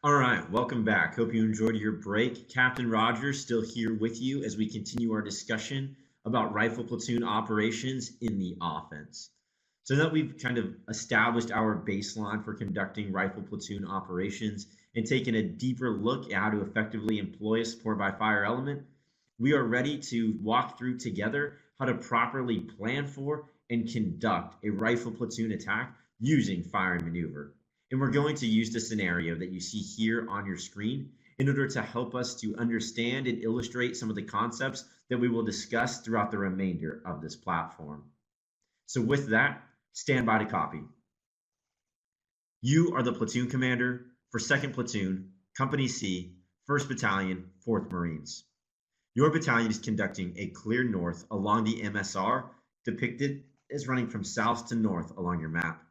All right, welcome back. Hope you enjoyed your break. Captain Rogers still here with you as we continue our discussion about rifle platoon operations in the offense. So that we've kind of established our baseline for conducting rifle platoon operations and taken a deeper look at how to effectively employ a support by fire element, we are ready to walk through together how to properly plan for and conduct a rifle platoon attack using fire and maneuver. And we're going to use the scenario that you see here on your screen in order to help us to understand and illustrate some of the concepts that we will discuss throughout the remainder of this platform. So with that, stand by to copy. You are the platoon commander for 2nd Platoon, Company C, 1st Battalion, 4th Marines. Your battalion is conducting a clear north along the MSR, depicted as running from south to north along your map.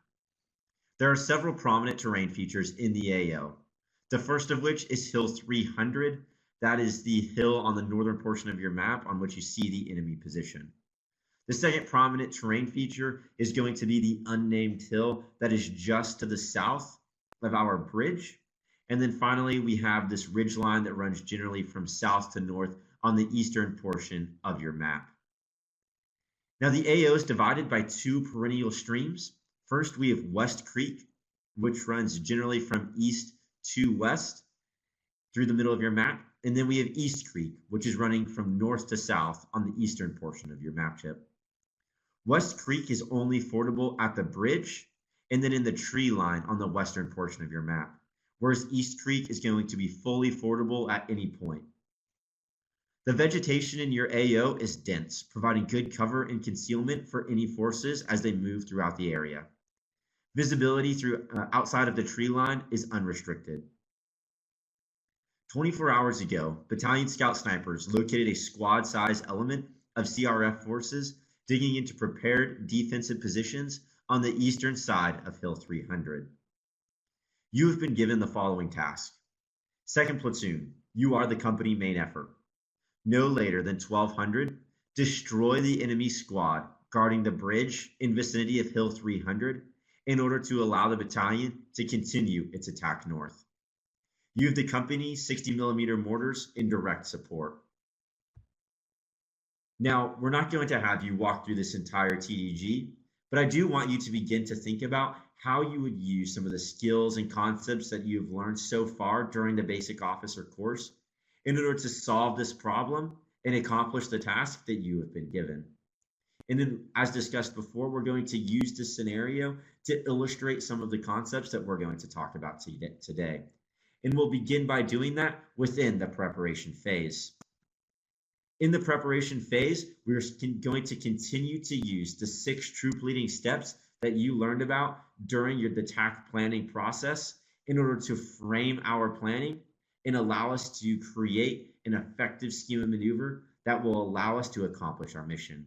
There are several prominent terrain features in the AO. The first of which is Hill 300. That is the hill on the northern portion of your map on which you see the enemy position. The second prominent terrain feature is going to be the unnamed hill that is just to the south of our bridge. And then finally, we have this ridge line that runs generally from south to north on the eastern portion of your map. Now, the AO is divided by two perennial streams. First, we have West Creek, which runs generally from east to west through the middle of your map. And then we have East Creek, which is running from north to south on the eastern portion of your map chip. West Creek is only fordable at the bridge and then in the tree line on the western portion of your map, whereas East Creek is going to be fully fordable at any point. The vegetation in your AO is dense, providing good cover and concealment for any forces as they move throughout the area. Visibility through outside of the tree line is unrestricted. 24 hours ago, Battalion Scout Snipers located a squad-size element of CRF forces digging into prepared defensive positions on the eastern side of Hill 300. You have been given the following task. 2nd Platoon, you are the company main effort. No later than 1200, destroy the enemy squad guarding the bridge in vicinity of Hill 300 in order to allow the battalion to continue its attack north. You have the company's 60mm mortars in direct support. Now, we're not going to have you walk through this entire TDG, but I do want you to begin to think about how you would use some of the skills and concepts that you've learned so far during the basic officer course in order to solve this problem and accomplish the task that you have been given. And then, as discussed before, we're going to use this scenario to illustrate some of the concepts that we're going to talk about today. And we'll begin by doing that within the preparation phase. In the preparation phase, we're going to continue to use the 6 troop leading steps that you learned about during the TAC planning process in order to frame our planning and allow us to create an effective scheme of maneuver that will allow us to accomplish our mission.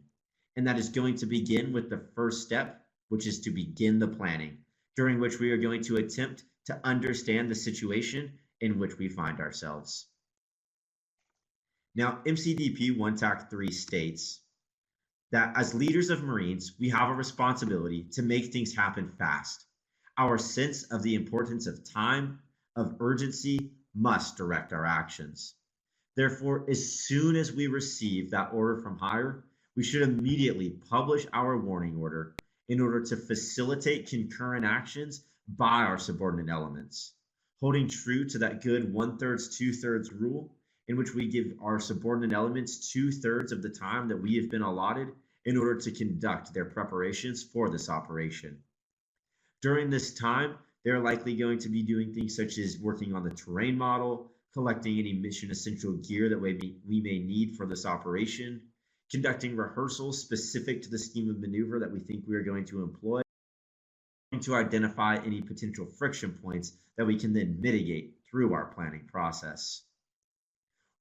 And that is going to begin with the first step, which is to begin the planning, during which we are going to attempt to understand the situation in which we find ourselves. Now, MCDP 1TAC3 states that as leaders of Marines, we have a responsibility to make things happen fast. Our sense of the importance of time, of urgency, must direct our actions. Therefore, as soon as we receive that order from higher, we should immediately publish our warning order in order to facilitate concurrent actions by our subordinate elements, holding true to that good 1/3, 2/3 rule in which we give our subordinate elements 2/3 of the time that we have been allotted in order to conduct their preparations for this operation. During this time, they're likely going to be doing things such as working on the terrain model, collecting any mission essential gear that we may need for this operation, conducting rehearsals specific to the scheme of maneuver that we think we are going to employ, and to identify any potential friction points that we can then mitigate through our planning process.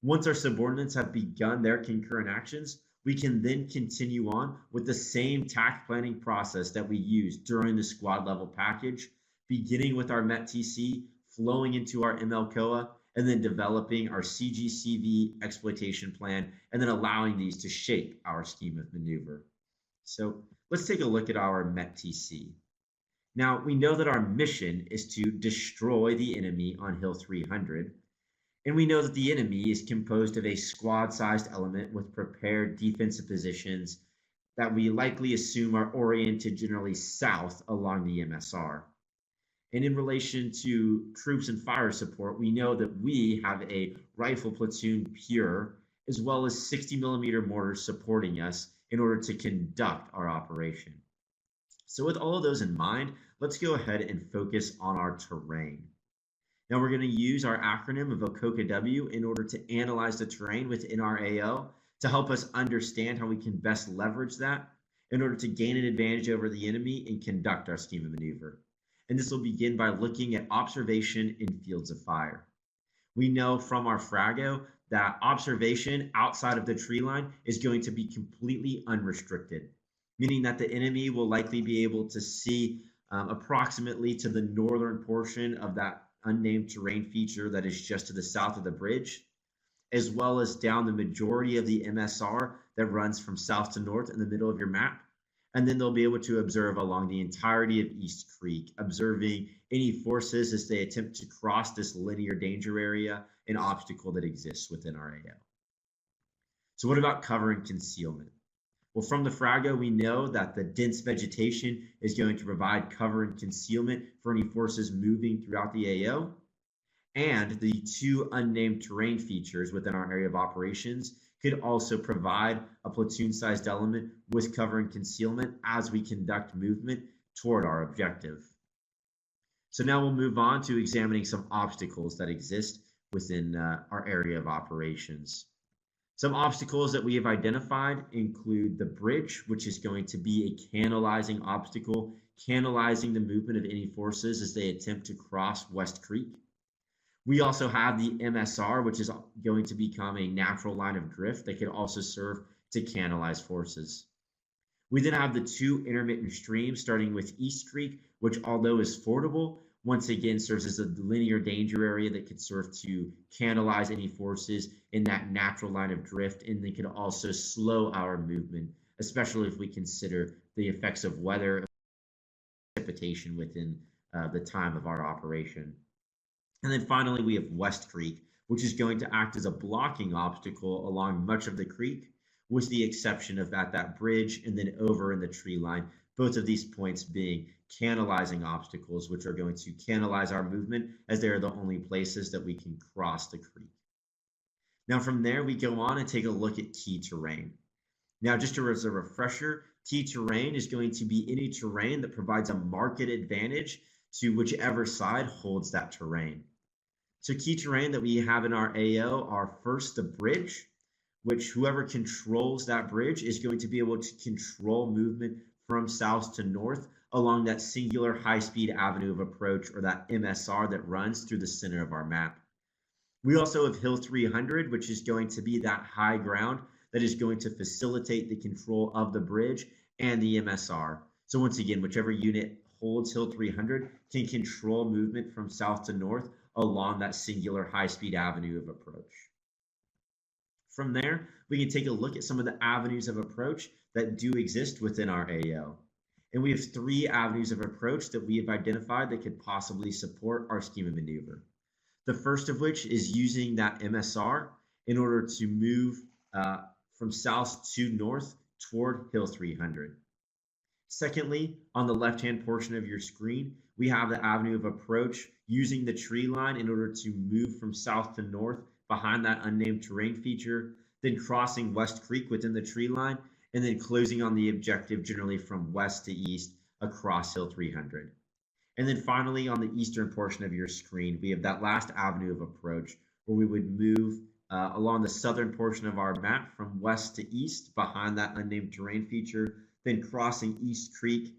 Once our subordinates have begun their concurrent actions, we can then continue on with the same TAC planning process that we used during the squad level package, beginning with our MET-TC, flowing into our MLCOA, and then developing our CGCV exploitation plan, and then allowing these to shape our scheme of maneuver. So let's take a look at our MET-TC. Now, we know that our mission is to destroy the enemy on Hill 300, and we know that the enemy is composed of a squad sized element with prepared defensive positions that we likely assume are oriented generally south along the MSR. And in relation to troops and fire support, we know that we have a rifle platoon pure as well as 60 millimeter mortars supporting us in order to conduct our operation. So, with all of those in mind, let's go ahead and focus on our terrain. Now, we're going to use our acronym of OCOCA-W in order to analyze the terrain within our AO to help us understand how we can best leverage that in order to gain an advantage over the enemy and conduct our scheme of maneuver. And this will begin by looking at observation in fields of fire. We know from our Frago that observation outside of the tree line is going to be completely unrestricted, meaning that the enemy will likely be able to see approximately to the northern portion of that unnamed terrain feature that is just to the south of the bridge, as well as down the majority of the MSR that runs from south to north in the middle of your map. And then they'll be able to observe along the entirety of East Creek, observing any forces as they attempt to cross this linear danger area, an obstacle that exists within our AO. So what about cover and concealment? Well, from the Frago, we know that the dense vegetation is going to provide cover and concealment for any forces moving throughout the AO. And the two unnamed terrain features within our area of operations could also provide a platoon-sized element with cover and concealment as we conduct movement toward our objective. So now we'll move on to examining some obstacles that exist within our area of operations. Some obstacles that we have identified include the bridge, which is going to be a canalizing obstacle, canalizing the movement of any forces as they attempt to cross West Creek. We also have the MSR, which is going to become a natural line of drift that can also serve to canalize forces. We then have the two intermittent streams, starting with East Creek, which, although is fordable, once again serves as a linear danger area that could serve to canalize any forces in that natural line of drift, and they could also slow our movement, especially if we consider the effects of weather, precipitation within the time of our operation. And then finally, we have West Creek, which is going to act as a blocking obstacle along much of the creek, with the exception of that bridge and then over in the tree line, both of these points being canalizing obstacles, which are going to canalize our movement as they are the only places that we can cross the creek. Now, from there, we go on and take a look at key terrain. Now, just as a refresher, key terrain is going to be any terrain that provides a market advantage to whichever side holds that terrain. So key terrain that we have in our AO are first the bridge, which whoever controls that bridge is going to be able to control movement from south to north along that singular high-speed avenue of approach, or that MSR that runs through the center of our map. We also have Hill 300, which is going to be that high ground that is going to facilitate the control of the bridge and the MSR. So once again, whichever unit holds Hill 300 can control movement from south to north along that singular high-speed avenue of approach. From there, we can take a look at some of the avenues of approach that do exist within our AO. And we have three avenues of approach that we have identified that could possibly support our scheme of maneuver. The first of which is using that MSR in order to move from south to north toward Hill 300. Secondly, on the left-hand portion of your screen, we have the avenue of approach using the tree line in order to move from south to north behind that unnamed terrain feature, then crossing West Creek within the tree line, and then closing on the objective generally from west to east across Hill 300. And then finally, on the eastern portion of your screen, we have that last avenue of approach where we would move along the southern portion of our map from west to east behind that unnamed terrain feature, then crossing East Creek,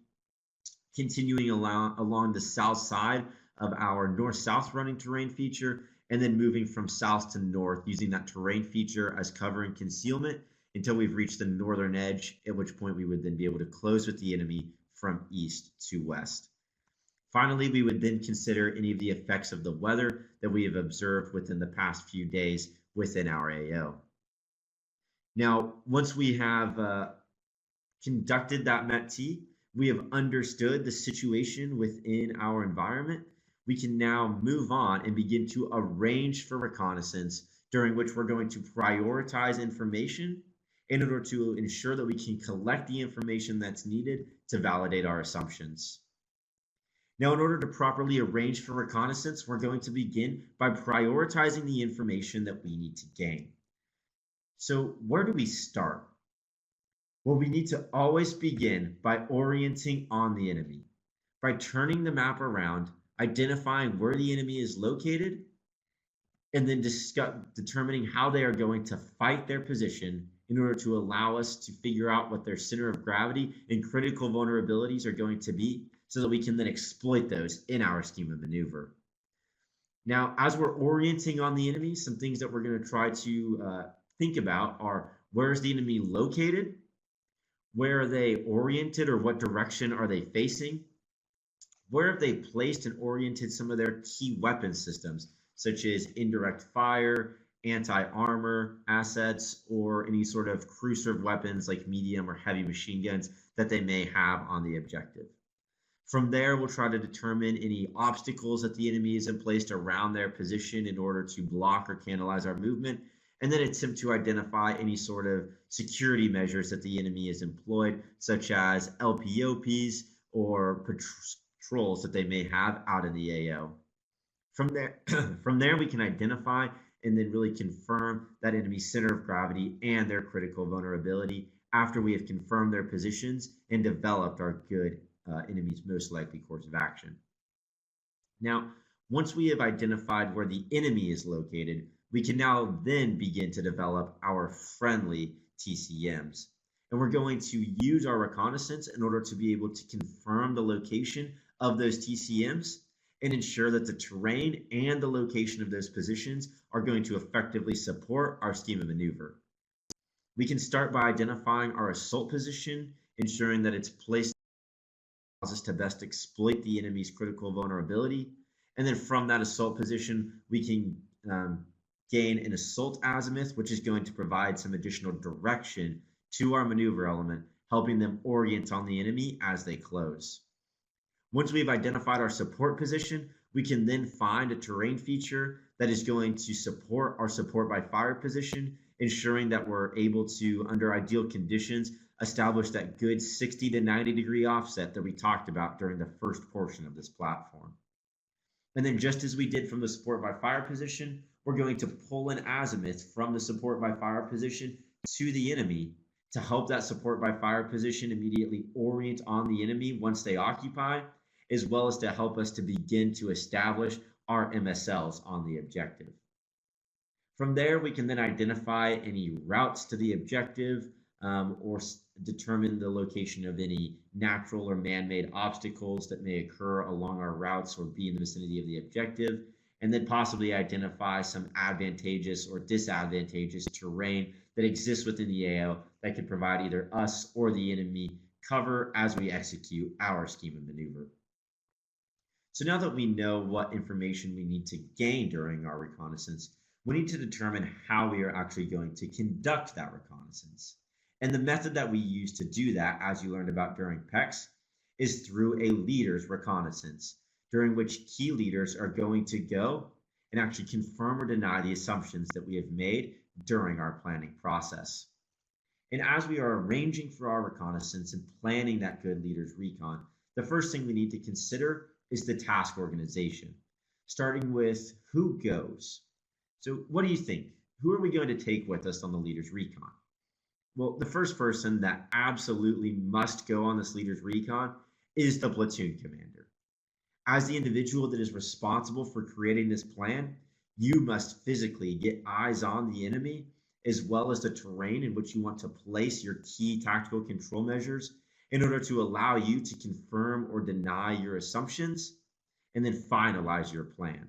continuing along the south side of our north-south running terrain feature, and then moving from south to north using that terrain feature as cover and concealment until we've reached the northern edge, at which point we would then be able to close with the enemy from east to west. Finally, we would then consider any of the effects of the weather that we have observed within the past few days within our AO. Now, once we have conducted that MET-T, we have understood the situation within our environment, we can now move on and begin to arrange for reconnaissance, during which we're going to prioritize information in order to ensure that we can collect the information that's needed to validate our assumptions. Now, in order to properly arrange for reconnaissance, we're going to begin by prioritizing the information that we need to gain. So, where do we start? Well, we need to always begin by orienting on the enemy, by turning the map around, identifying where the enemy is located, and then determining how they are going to fight their position in order to allow us to figure out what their center of gravity and critical vulnerabilities are going to be so that we can then exploit those in our scheme of maneuver. Now, as we're orienting on the enemy, some things that we're going to try to think about are: where is the enemy located? Where are they oriented, or what direction are they facing? Where have they placed and oriented some of their key weapon systems, such as indirect fire, anti-armor assets, or any sort of crew served weapons like medium or heavy machine guns that they may have on the objective? From there, we'll try to determine any obstacles that the enemy has placed around their position in order to block or canalize our movement, and then attempt to identify any sort of security measures that the enemy has employed, such as LPOPs or patrols that they may have out in the AO. From there, we can identify and then really confirm that enemy's center of gravity and their critical vulnerability after we have confirmed their positions and developed our good enemy's most likely course of action. Now, once we have identified where the enemy is located, we can now then begin to develop our friendly TCMs. And we're going to use our reconnaissance in order to be able to confirm the location of those TCMs and ensure that the terrain and the location of those positions are going to effectively support our scheme of maneuver. We can start by identifying our assault position, ensuring that it's placed allows us to best exploit the enemy's critical vulnerability. And then from that assault position, we can gain an assault azimuth, which is going to provide some additional direction to our maneuver element, helping them orient on the enemy as they close. Once we've identified our support position, we can then find a terrain feature that is going to support our support by fire position, ensuring that we're able to, under ideal conditions, establish that good 60 to 90 degree offset that we talked about during the first portion of this platform. And then, just as we did from the support by fire position, we're going to pull an azimuth from the support by fire position to the enemy to help that support by fire position immediately orient on the enemy once they occupy, as well as to help us to begin to establish our MSLs on the objective. From there, we can then identify any routes to the objective, or determine the location of any natural or man-made obstacles that may occur along our routes or be in the vicinity of the objective, and then possibly identify some advantageous or disadvantageous terrain that exists within the AO that could provide either us or the enemy cover as we execute our scheme of maneuver. So now that we know what information we need to gain during our reconnaissance, we need to determine how we are actually going to conduct that reconnaissance. And the method that we use to do that, as you learned about during PEX, is through a leader's reconnaissance, during which key leaders are going to go and actually confirm or deny the assumptions that we have made during our planning process. And as we are arranging for our reconnaissance and planning that good leader's recon, the first thing we need to consider is the task organization, starting with who goes. So what do you think? Who are we going to take with us on the leader's recon? Well, the first person that absolutely must go on this leader's recon is the platoon commander. As the individual that is responsible for creating this plan, you must physically get eyes on the enemy, as well as the terrain in which you want to place your key tactical control measures in order to allow you to confirm or deny your assumptions and then finalize your plan.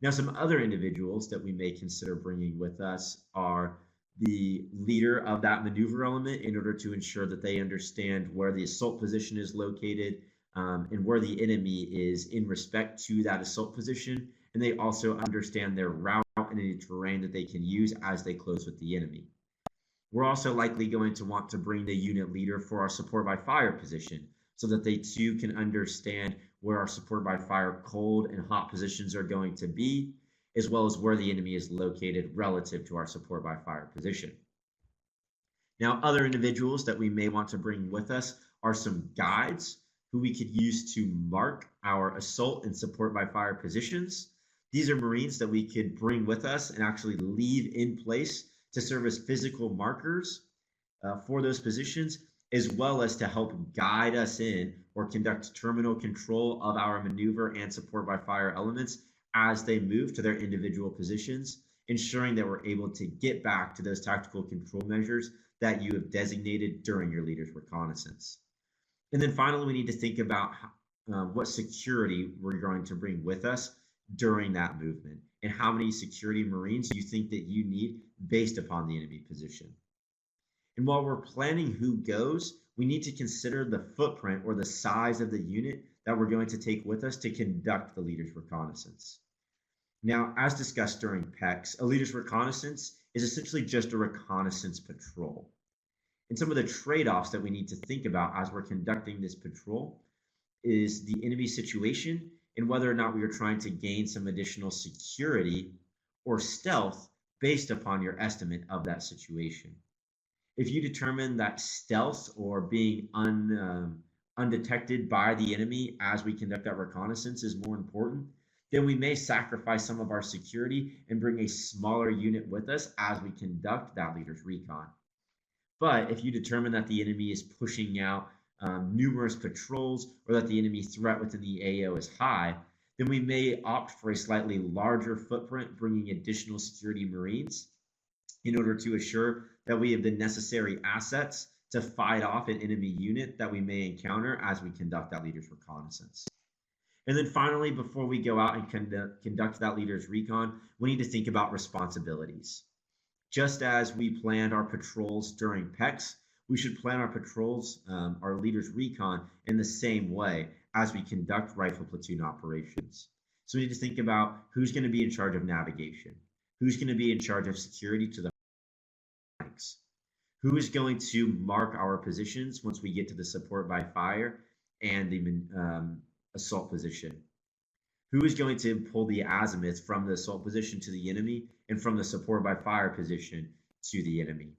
Now, some other individuals that we may consider bringing with us are the leader of that maneuver element, in order to ensure that they understand where the assault position is located, and where the enemy is in respect to that assault position. And they also understand their route and any terrain that they can use as they close with the enemy. We're also likely going to want to bring the unit leader for our support by fire position so that they too can understand where our support by fire cold and hot positions are going to be, as well as where the enemy is located relative to our support by fire position. Now, other individuals that we may want to bring with us are some guides who we could use to mark our assault and support by fire positions. These are Marines that we could bring with us and actually leave in place to serve as physical markers for those positions, as well as to help guide us in or conduct terminal control of our maneuver and support by fire elements as they move to their individual positions, ensuring that we're able to get back to those tactical control measures that you have designated during your leader's reconnaissance. And then finally, we need to think about what security we're going to bring with us during that movement and how many security Marines you think that you need based upon the enemy position. And while we're planning who goes, we need to consider the footprint or the size of the unit that we're going to take with us to conduct the leader's reconnaissance. Now, as discussed during PECs, a leader's reconnaissance is essentially just a reconnaissance patrol. And some of the trade-offs that we need to think about as we're conducting this patrol is the enemy situation and whether or not we are trying to gain some additional security or stealth based upon your estimate of that situation. If you determine that stealth or being undetected by the enemy as we conduct that reconnaissance is more important, then we may sacrifice some of our security and bring a smaller unit with us as we conduct that leader's recon. But if you determine that the enemy is pushing out numerous patrols or that the enemy threat within the AO is high, then we may opt for a slightly larger footprint, bringing additional security Marines in order to assure that we have the necessary assets to fight off an enemy unit that we may encounter as we conduct that leader's reconnaissance. And then finally, before we go out and conduct that leader's recon, we need to think about responsibilities. Just as we planned our patrols during PECs, we should plan our patrols, our leader's recon, in the same way as we conduct rifle platoon operations. So we need to think about who's going to be in charge of navigation, who's going to be in charge of security to the flanks, who is going to mark our positions once we get to the support by fire and the assault position, who is going to pull the azimuth from the assault position to the enemy and from the support by fire position to the enemy,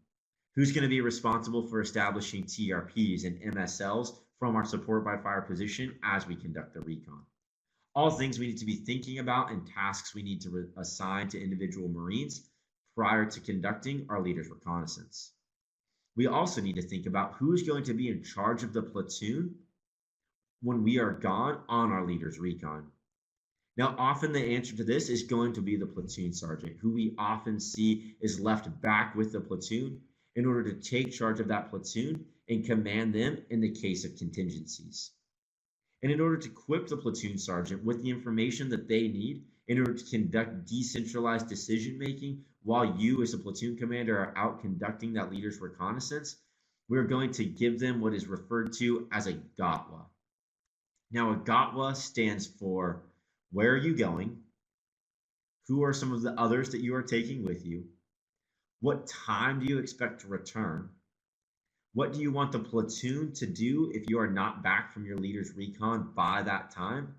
who's going to be responsible for establishing TRPs and MSLs from our support by fire position as we conduct the recon. All things we need to be thinking about and tasks we need to assign to individual Marines prior to conducting our leader's reconnaissance. We also need to think about who is going to be in charge of the platoon when we are gone on our leader's recon. Now, often the answer to this is going to be the platoon sergeant, who we often see is left back with the platoon in order to take charge of that platoon and command them in the case of contingencies. And in order to equip the platoon sergeant with the information that they need in order to conduct decentralized decision making while you as a platoon commander are out conducting that leader's reconnaissance, we're going to give them what is referred to as a GOTWA. Now, a GOTWA stands for where are you going? Who are some of the others that you are taking with you? What time do you expect to return? What do you want the platoon to do if you are not back from your leader's recon by that time?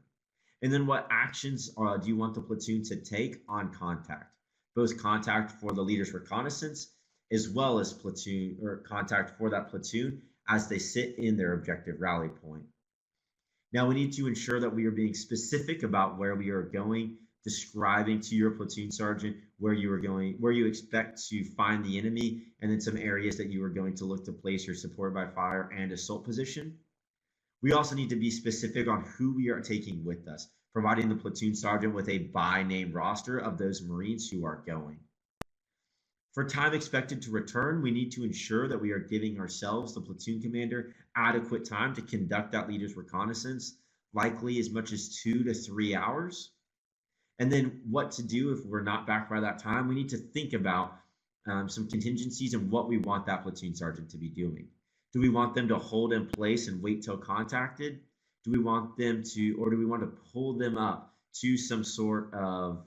And then what actions do you want the platoon to take on contact? Both contact for the leader's reconnaissance as well as platoon or contact for that platoon as they sit in their objective rally point. Now we need to ensure that we are being specific about where we are going, describing to your platoon sergeant where you are going, where you expect to find the enemy, and then some areas that you are going to look to place your support by fire and assault position. We also need to be specific on who we are taking with us, providing the platoon sergeant with a by name roster of those Marines who are going. For time expected to return, we need to ensure that we are giving ourselves, the platoon commander, adequate time to conduct that leader's reconnaissance, likely as much as 2 to 3 hours. And then what to do if we're not back by that time, we need to think about some contingencies and what we want that platoon sergeant to be doing. Do we want them to hold in place and wait till contacted? Do we want them to, or do we want to pull them up to some sort of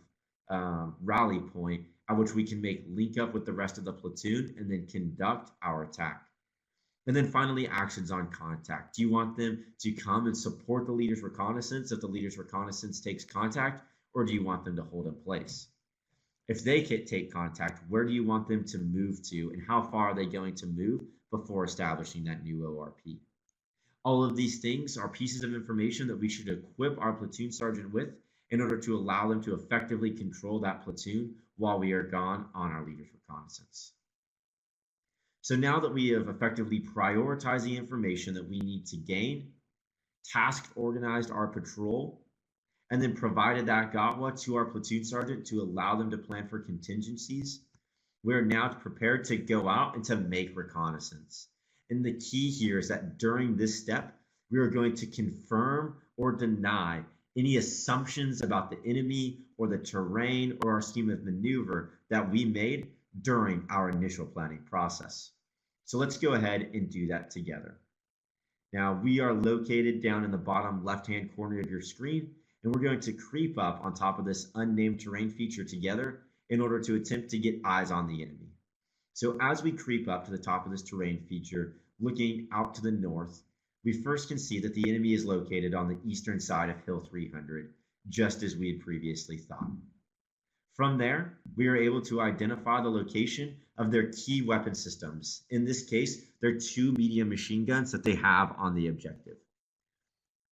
rally point at which we can make link up with the rest of the platoon and then conduct our attack. And then finally, actions on contact. Do you want them to come and support the leader's reconnaissance if the leader's reconnaissance takes contact, or do you want them to hold in place? If they can take contact, where do you want them to move to, and how far are they going to move before establishing that new ORP? All of these things are pieces of information that we should equip our platoon sergeant with in order to allow them to effectively control that platoon while we are gone on our leader's reconnaissance. So now that we have effectively prioritized the information that we need to gain, tasked, organized our patrol, and then provided that GOTWA to our platoon sergeant to allow them to plan for contingencies, we are now prepared to go out and to make reconnaissance. And the key here is that during this step, we are going to confirm or deny any assumptions about the enemy or the terrain or our scheme of maneuver that we made during our initial planning process. So let's go ahead and do that together. Now, we are located down in the bottom left-hand corner of your screen, and we're going to creep up on top of this unnamed terrain feature together in order to attempt to get eyes on the enemy. So as we creep up to the top of this terrain feature, looking out to the north, we first can see that the enemy is located on the eastern side of Hill 300, just as we had previously thought. From there, we are able to identify the location of their key weapon systems. In this case, they're 2 medium machine guns that they have on the objective.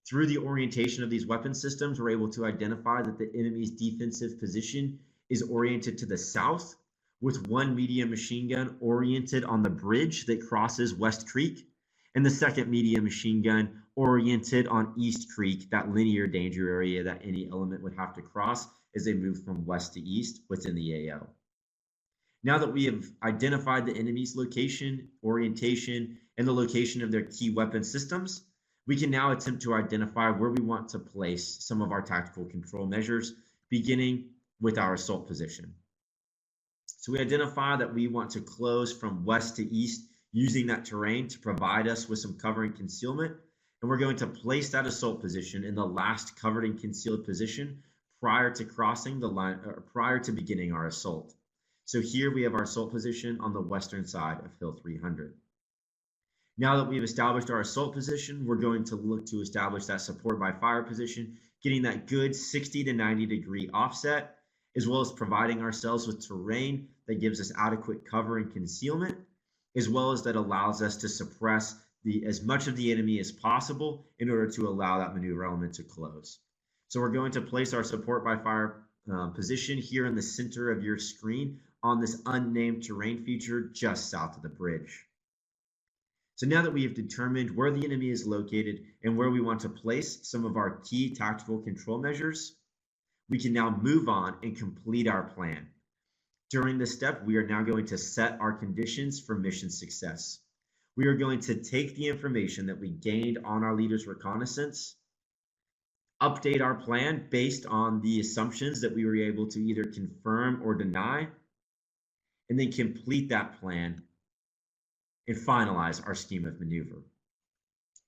Through the orientation of these weapon systems, we're able to identify that the enemy's defensive position is oriented to the south, with 1 medium machine gun oriented on the bridge that crosses West Creek, and the second medium machine gun oriented on East Creek, that linear danger area that any element would have to cross as they move from west to east within the AO. Now that we have identified the enemy's location, orientation, and the location of their key weapon systems, we can now attempt to identify where we want to place some of our tactical control measures, beginning with our assault position. So we identify that we want to close from west to east using that terrain to provide us with some cover and concealment. And we're going to place that assault position in the last covered and concealed position prior to crossing the line, or prior to beginning our assault. So here we have our assault position on the western side of Hill 300. Now that we've established our assault position, we're going to look to establish that support by fire position, getting that good 60 to 90 degree offset, as well as providing ourselves with terrain that gives us adequate cover and concealment, as well as that allows us to suppress as much of the enemy as possible in order to allow that maneuver element to close. So we're going to place our support by fire position here in the center of your screen on this unnamed terrain feature just south of the bridge. So now that we have determined where the enemy is located and where we want to place some of our key tactical control measures, we can now move on and complete our plan. During this step, we are now going to set our conditions for mission success. We are going to take the information that we gained on our leader's reconnaissance, update our plan based on the assumptions that we were able to either confirm or deny, and then complete that plan and finalize our scheme of maneuver.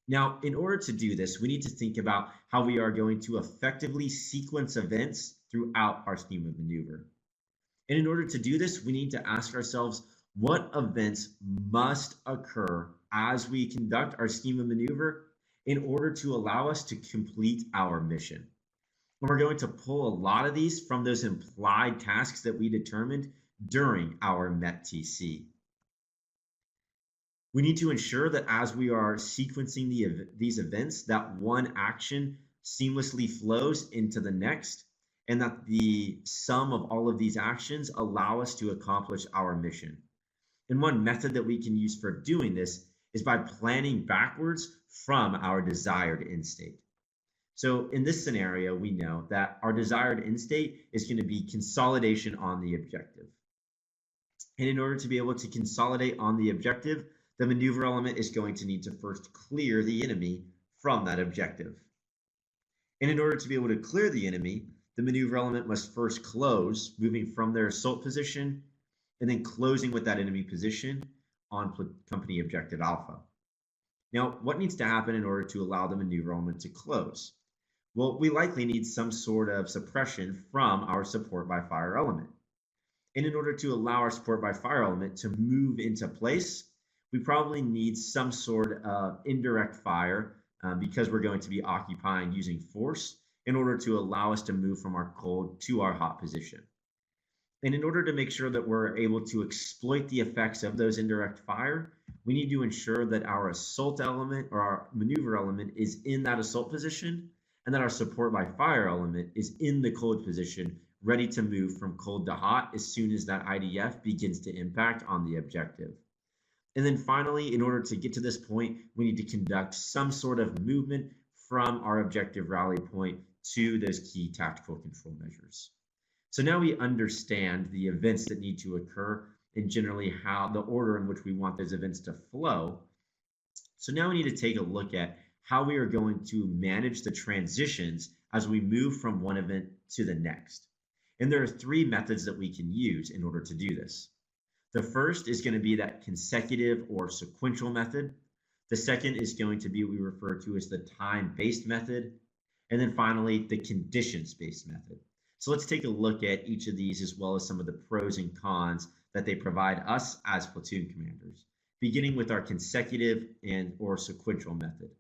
Now, in order to do this, we need to think about how we are going to effectively sequence events throughout our scheme of maneuver. And in order to do this, we need to ask ourselves what events must occur as we conduct our scheme of maneuver in order to allow us to complete our mission. And we're going to pull a lot of these from those implied tasks that we determined during our MET-TC. We need to ensure that as we are sequencing these events, that one action seamlessly flows into the next, and that the sum of all of these actions allow us to accomplish our mission. And one method that we can use for doing this is by planning backwards from our desired end state. So in this scenario, we know that our desired end state is going to be consolidation on the objective. And in order to be able to consolidate on the objective, the maneuver element is going to need to first clear the enemy from that objective. And in order to be able to clear the enemy, the maneuver element must first close, moving from their assault position, and then closing with that enemy position on company objective alpha. Now, what needs to happen in order to allow the maneuver element to close? Well, we likely need some sort of suppression from our support by fire element. And in order to allow our support by fire element to move into place, we probably need some sort of indirect fire because we're going to be occupying using force in order to allow us to move from our cold to our hot position. And in order to make sure that we're able to exploit the effects of those indirect fire, we need to ensure that our assault element or our maneuver element is in that assault position and that our support by fire element is in the cold position, ready to move from cold to hot as soon as that IDF begins to impact on the objective. And then finally, in order to get to this point, we need to conduct some sort of movement from our objective rally point to those key tactical control measures. So now we understand the events that need to occur and generally how the order in which we want those events to flow. So now we need to take a look at how we are going to manage the transitions as we move from one event to the next. And there are three methods that we can use in order to do this. The first is going to be that consecutive or sequential method. The second is going to be what we refer to as the time-based method. And then finally, the conditions-based method. So let's take a look at each of these as well as some of the pros and cons that they provide us as platoon commanders, beginning with our consecutive and or sequential method.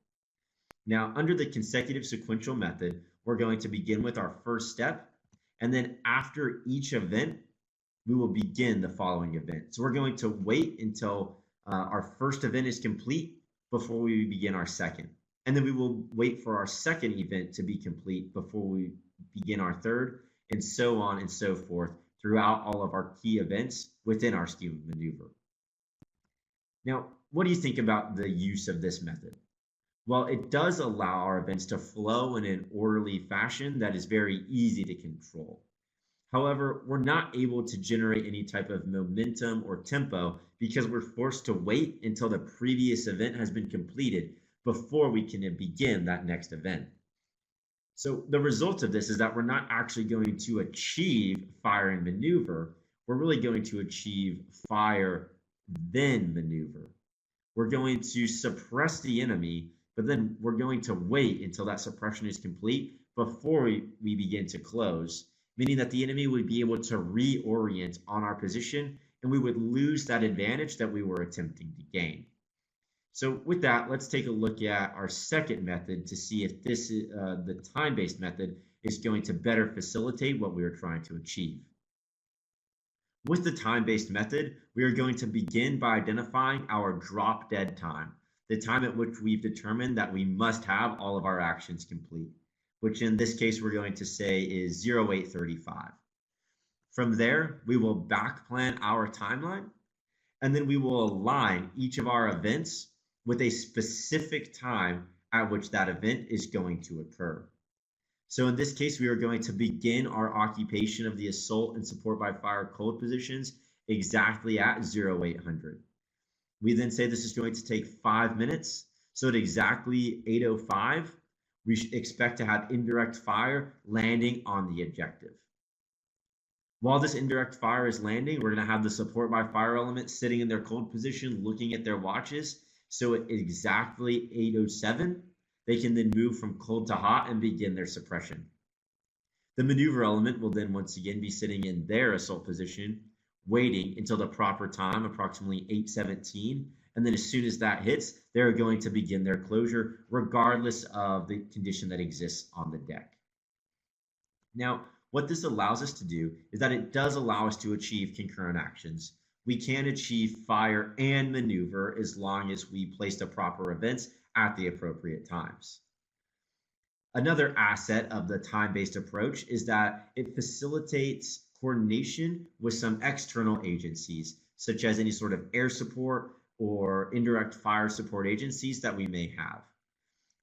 Now, under the consecutive sequential method, we're going to begin with our first step, and then after each event, we will begin the following event. So we're going to wait until our first event is complete before we begin our second. And then we will wait for our second event to be complete before we begin our third, and so on and so forth throughout all of our key events within our scheme of maneuver. Now, what do you think about the use of this method? Well, it does allow our events to flow in an orderly fashion that is very easy to control. However, we're not able to generate any type of momentum or tempo because we're forced to wait until the previous event has been completed before we can begin that next event. So the result of this is that we're not actually going to achieve fire and maneuver. We're really going to achieve fire, then maneuver. We're going to suppress the enemy, but then we're going to wait until that suppression is complete before we begin to close, meaning that the enemy would be able to reorient on our position and we would lose that advantage that we were attempting to gain. So with that, let's take a look at our second method to see if this is, the time-based method is going to better facilitate what we are trying to achieve. With the time-based method, we are going to begin by identifying our drop dead time, the time at which we've determined that we must have all of our actions complete, which in this case we're going to say is 0835. From there, we will back plan our timeline, and then we will align each of our events with a specific time at which that event is going to occur. So in this case, we are going to begin our occupation of the assault and support by fire cold positions exactly at 0800. We then say this is going to take 5 minutes. So at exactly 8:05, we should expect to have indirect fire landing on the objective. While this indirect fire is landing, we're going to have the support by fire element sitting in their cold position, looking at their watches. So at exactly 8:07, they can then move from cold to hot and begin their suppression. The maneuver element will then once again be sitting in their assault position, waiting until the proper time, approximately 8:17. And then as soon as that hits, they're going to begin their closure, regardless of the condition that exists on the deck. Now, what this allows us to do is that it does allow us to achieve concurrent actions. We can achieve fire and maneuver as long as we place the proper events at the appropriate times. Another asset of the time-based approach is that it facilitates coordination with some external agencies, such as any sort of air support or indirect fire support agencies that we may have.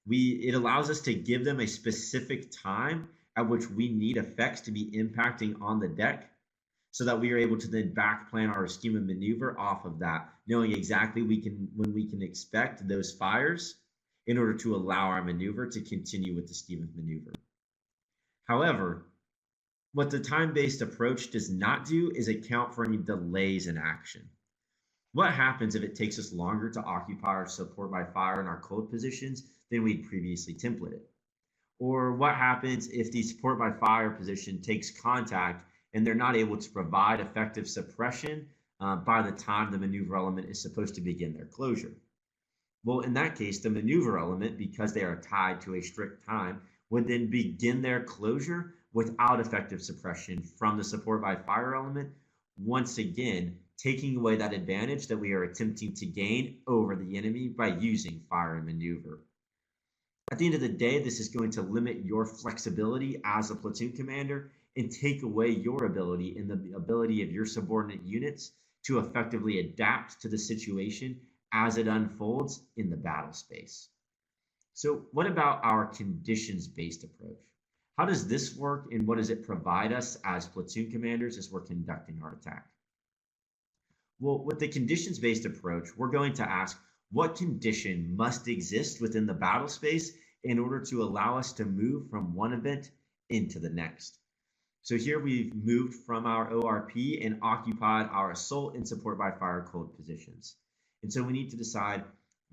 It allows us to give them a specific time at which we need effects to be impacting on the deck so that we are able to then back plan our scheme of maneuver off of that, knowing exactly when we can expect those fires in order to allow our maneuver to continue with the scheme of maneuver. However, what the time-based approach does not do is account for any delays in action. What happens if it takes us longer to occupy our support by fire in our cold positions than we'd previously templated? Or what happens if the support by fire position takes contact and they're not able to provide effective suppression by the time the maneuver element is supposed to begin their closure. Well, in that case, the maneuver element, because they are tied to a strict time, would then begin their closure without effective suppression from the support by fire element, once again, taking away that advantage that we are attempting to gain over the enemy by using fire and maneuver. At the end of the day, this is going to limit your flexibility as a platoon commander and take away your ability and the ability of your subordinate units to effectively adapt to the situation as it unfolds in the battle space. So, what about our conditions based approach? How does this work and what does it provide us as platoon commanders as we're conducting our attack? Well, with the conditions based approach, we're going to ask what condition must exist within the battle space in order to allow us to move from one event into the next. So here we've moved from our ORP and occupied our assault and support by fire cold positions. And so we need to decide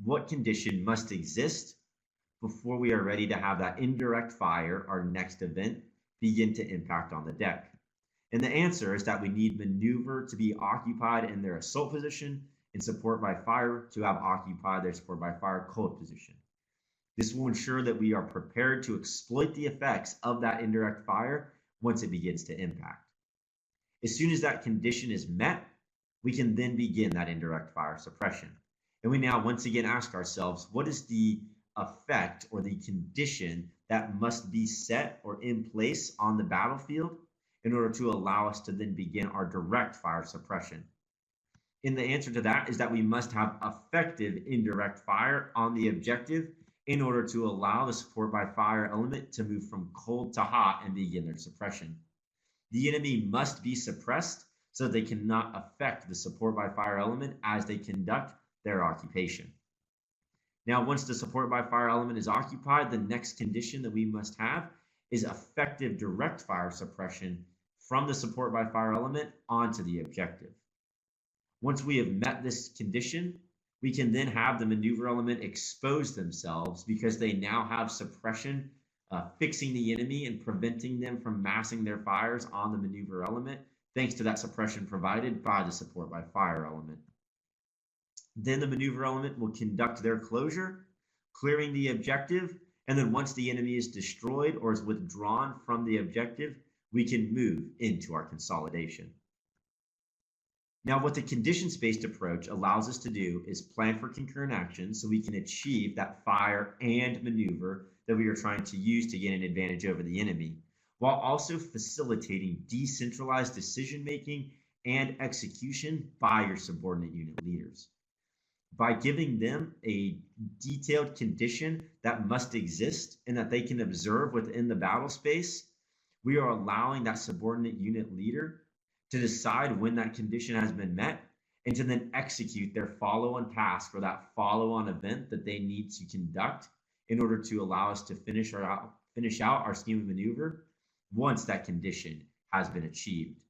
what condition must exist before we are ready to have that indirect fire, our next event, begin to impact on the deck. And the answer is that we need maneuver to be occupied in their assault position and support by fire to have occupied their support by fire cold position. This will ensure that we are prepared to exploit the effects of that indirect fire once it begins to impact. As soon as that condition is met, we can then begin that indirect fire suppression. And we now once again ask ourselves, what is the effect or the condition that must be set or in place on the battlefield in order to allow us to then begin our direct fire suppression? And the answer to that is that we must have effective indirect fire on the objective in order to allow the support by fire element to move from cold to hot and begin their suppression. The enemy must be suppressed so they cannot affect the support by fire element as they conduct their occupation. Now, once the support by fire element is occupied, the next condition that we must have is effective direct fire suppression from the support by fire element onto the objective. Once we have met this condition, we can then have the maneuver element expose themselves because they now have suppression, fixing the enemy and preventing them from massing their fires on the maneuver element, thanks to that suppression provided by the support by fire element. Then the maneuver element will conduct their closure, clearing the objective, and then once the enemy is destroyed or is withdrawn from the objective, we can move into our consolidation. Now, what the conditions-based approach allows us to do is plan for concurrent action so we can achieve that fire and maneuver that we are trying to use to gain an advantage over the enemy, while also facilitating decentralized decision-making and execution by your subordinate unit leaders. By giving them a detailed condition that must exist and that they can observe within the battle space, we are allowing that subordinate unit leader to decide when that condition has been met and to then execute their follow-on task or that follow-on event that they need to conduct in order to allow us to finish out our scheme of maneuver once that condition has been achieved.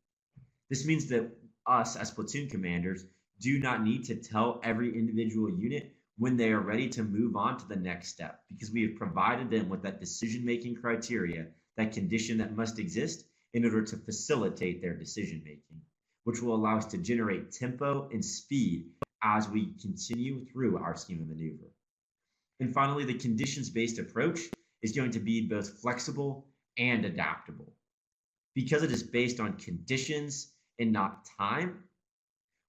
This means that us as platoon commanders do not need to tell every individual unit when they are ready to move on to the next step because we have provided them with that decision-making criteria, that condition that must exist in order to facilitate their decision making, which will allow us to generate tempo and speed as we continue through our scheme of maneuver. And finally, the conditions-based approach is going to be both flexible and adaptable. Because it is based on conditions and not time,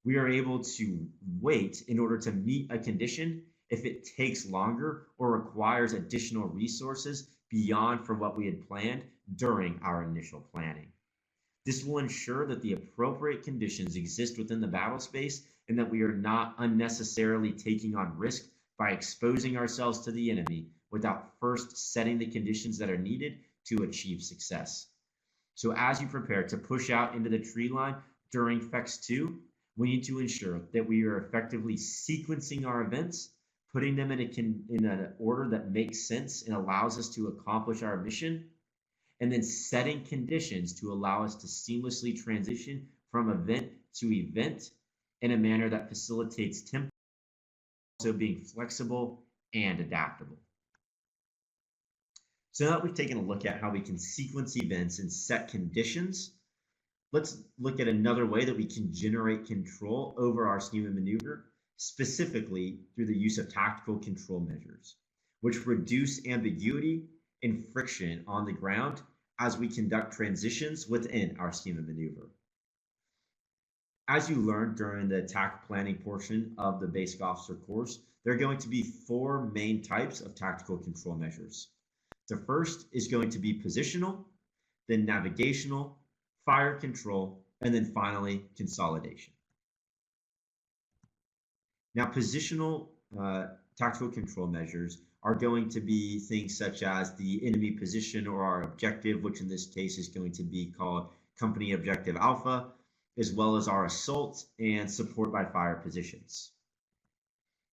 we are able to wait in order to meet a condition if it takes longer or requires additional resources beyond for what we had planned during our initial planning. This will ensure that the appropriate conditions exist within the battle space and that we are not unnecessarily taking on risk by exposing ourselves to the enemy without first setting the conditions that are needed to achieve success. So as you prepare to push out into the tree line during FEX 2, we need to ensure that we are effectively sequencing our events, putting them in an order that makes sense and allows us to accomplish our mission, and then setting conditions to allow us to seamlessly transition from event to event in a manner that facilitates tempo, also being flexible and adaptable. So now that we've taken a look at how we can sequence events and set conditions, Let's look at another way that we can generate control over our scheme of maneuver, specifically through the use of tactical control measures, which reduce ambiguity and friction on the ground as we conduct transitions within our scheme of maneuver. As you learned during the attack planning portion of the basic officer course, there are going to be four main types of tactical control measures. The first is going to be positional, then navigational, fire control, and then finally consolidation. Now, positional tactical control measures are going to be things such as the enemy position or our objective, which in this case is going to be called company objective alpha, as well as our assault and support by fire positions.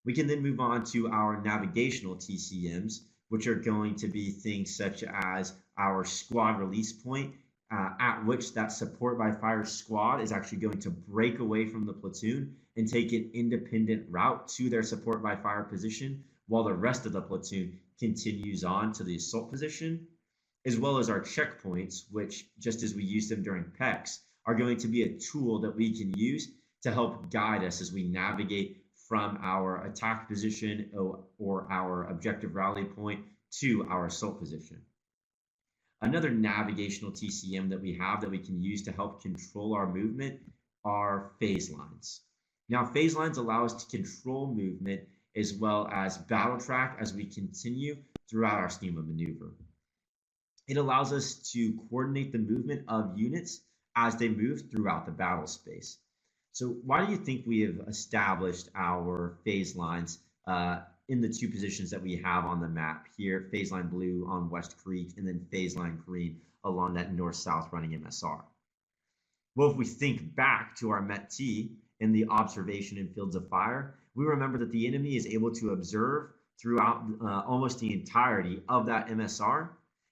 We can then move on to our navigational TCMs, which are going to be things such as our squad release point, at which that support by fire squad is actually going to break away from the platoon and take an independent route to their support by fire position, while the rest of the platoon continues on to the assault position, as well as our checkpoints, which, just as we use them during PECs, are going to be a tool that we can use to help guide us as we navigate from our attack position or our objective rally point to our assault position. Another navigational TCM that we have that we can use to help control our movement are phase lines. Now, phase lines allow us to control movement as well as battle track as we continue throughout our scheme of maneuver. It allows us to coordinate the movement of units as they move throughout the battle space. So why do you think we have established our phase lines in the two positions that we have on the map here, phase line blue on West Creek and then phase line green along that north-south running MSR? Well, if we think back to our MET-T in the observation in fields of fire, we remember that the enemy is able to observe throughout almost the entirety of that MSR,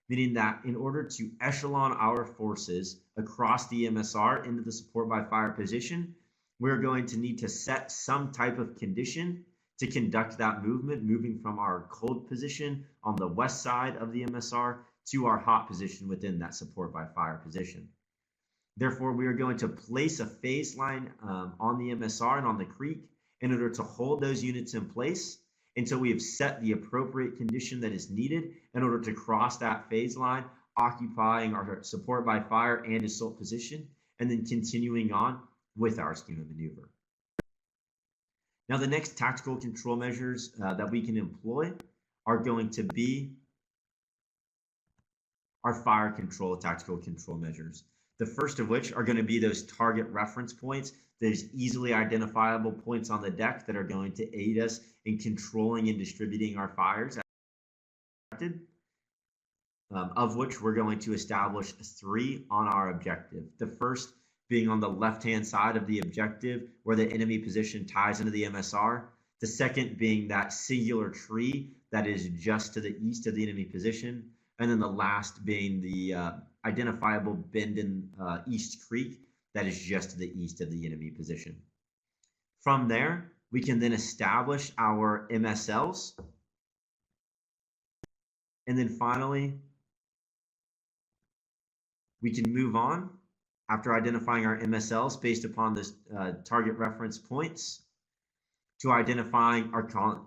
meaning that in order to echelon our forces across the MSR into the support by fire position, we're going to need to set some type of condition to conduct that movement, moving from our cold position on the west side of the MSR to our hot position within that support by fire position. Therefore, we are going to place a phase line on the MSR and on the creek in order to hold those units in place until we have set the appropriate condition that is needed in order to cross that phase line, occupying our support by fire and assault position, and then continuing on with our scheme of maneuver. Now, the next tactical control measures that we can employ are going to be our fire control tactical control measures. The first of which are going to be those target reference points, those easily identifiable points on the deck that are going to aid us in controlling and distributing our fires, of which we're going to establish 3 on our objective. The first being on the left-hand side of the objective where the enemy position ties into the MSR. The second being that singular tree that is just to the east of the enemy position. And then the last being the identifiable bend in East Creek that is just to the east of the enemy position. From there, we can then establish our MSLs. And then finally, we can move on after identifying our MSLs based upon this target reference points to identifying our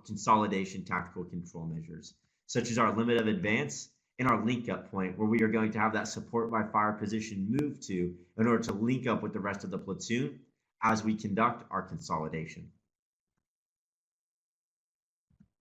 consolidation tactical control measures, such as our limit of advance and our link up point, where we are going to have that support by fire position move to in order to link up with the rest of the platoon as we conduct our consolidation.